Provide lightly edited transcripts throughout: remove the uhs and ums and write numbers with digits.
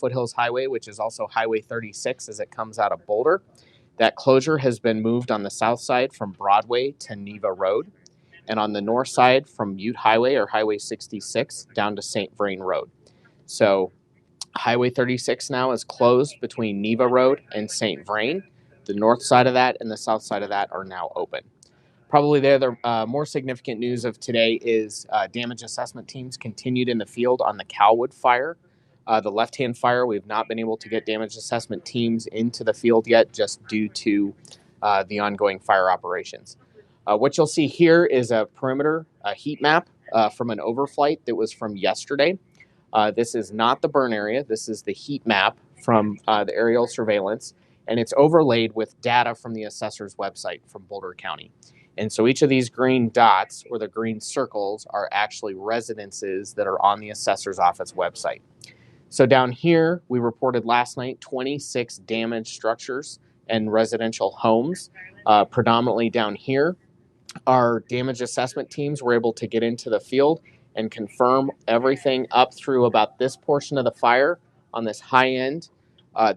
Foothills Highway, which is also Highway 36 as it comes out of Boulder. That closure has been moved on the south side from Broadway to Neva Road, and on the north side from Butte Highway or Highway 66 down to St. Vrain Road. So Highway 36 now is closed between Neva Road and St. Vrain. The north side of that and the south side of that are now open. Probably the other more significant news of today is damage assessment teams continued in the field on the CalWood fire. The left-hand fire, we've not been able to get damage assessment teams into the field yet just due to the ongoing fire operations. What you'll see here is a perimeter heat map from an overflight that was from yesterday. This is not the burn area. This is the heat map from the aerial surveillance, and it's overlaid with data from the assessor's website from Boulder County. And so each of these green dots or the green circles are actually residences that are on the assessor's office website. So down here, we reported last night 26 damaged structures and residential homes. Predominantly down here, our damage assessment teams were able to get into the field and confirm everything up through about this portion of the fire. On this high end,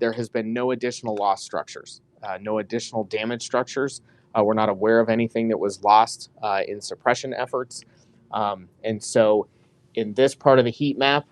there has been no additional lost structures, no additional damaged structures. We're not aware of anything that was lost in suppression efforts. And so in this part of the heat map,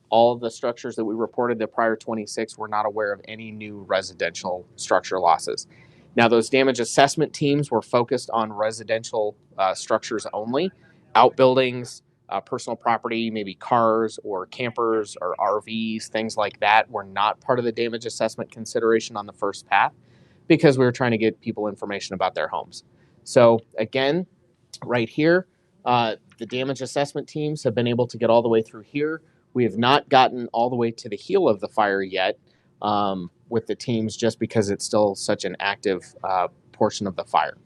all of the structures that we reported, the prior 26, were not aware of any new residential structure losses. Now, those damage assessment teams were focused on residential structures only. Outbuildings, personal property, maybe cars or campers or RVs, things like that were not part of the damage assessment consideration on the first path because we were trying to get people information about their homes. So again, right here, the damage assessment teams have been able to get all the way through here. We have not gotten all the way to the heel of the fire yet with the teams just because it's still such an active portion of the fire.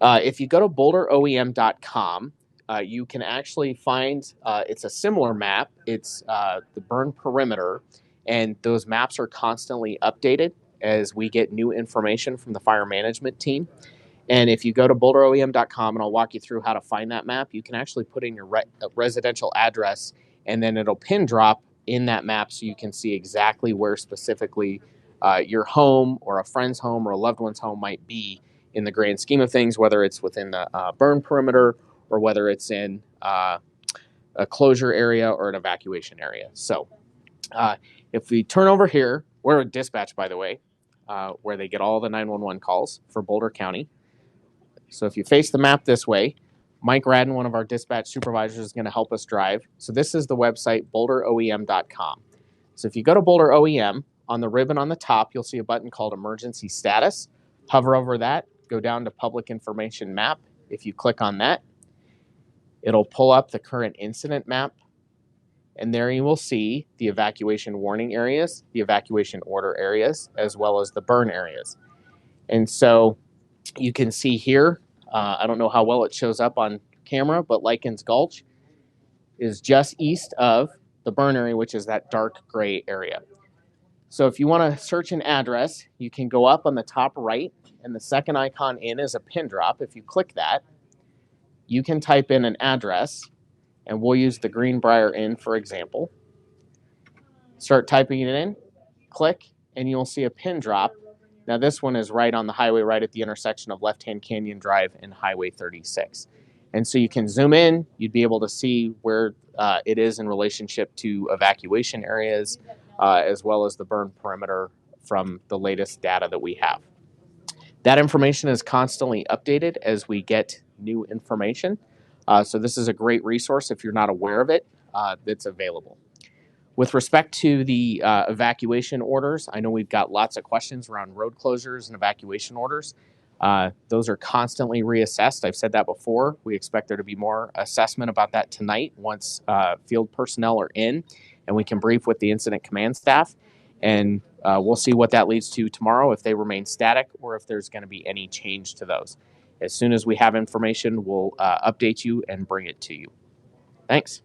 If you go to boulderoem.com, you can actually find, it's a similar map. It's the burn perimeter, and those maps are constantly updated as we get new information from the fire management team. And if you go to boulderoem.com, and I'll walk you through how to find that map, you can actually put in your residential address, and then it'll pin drop in that map so you can see exactly where specifically your home or a friend's home or a loved one's home might be in the grand scheme of things, whether it's within the burn perimeter or whether it's in a closure area or an evacuation area. So if we turn over here, we're a dispatch, by the way, where they get all the 911 calls for Boulder County. So if you face the map this way, Mike Radden, one of our dispatch supervisors, is going to help us drive. So this is the website, boulderoem.com. So if you go to Boulder OEM, on the ribbon on the top, you'll see a button called Emergency Status. Hover over that, go down to Public Information Map. If you click on that, it'll pull up the current incident map. And there you will see the evacuation warning areas, the evacuation order areas, as well as the burn areas. And so you can see here, I don't know how well it shows up on camera, but Likens Gulch is just east of the burn area, which is that dark gray area. So if you want to search an address, you can go up on the top right, and the second icon in is a pin drop. If you click that, you can type in an address, and we'll use the Greenbrier Inn, for example. Start typing it in, click, and you'll see a pin drop. Now this one is right on the highway, right at the intersection of Lefthand Canyon Drive and Highway 36. And so you can zoom in, you'd be able to see where it is in relationship to evacuation areas, as well as the burn perimeter from the latest data that we have. That information is constantly updated as we get new information. So this is a great resource if you're not aware of it, that's available. With respect to the evacuation orders, I know we've got lots of questions around road closures and evacuation orders. Those are constantly reassessed. I've said that before. We expect there to be more assessment about that tonight once field personnel are in and we can brief with the incident command staff. And we'll see what that leads to tomorrow, if they remain static or if there's going to be any change to those. As soon as we have information, we'll update you and bring it to you. Thanks.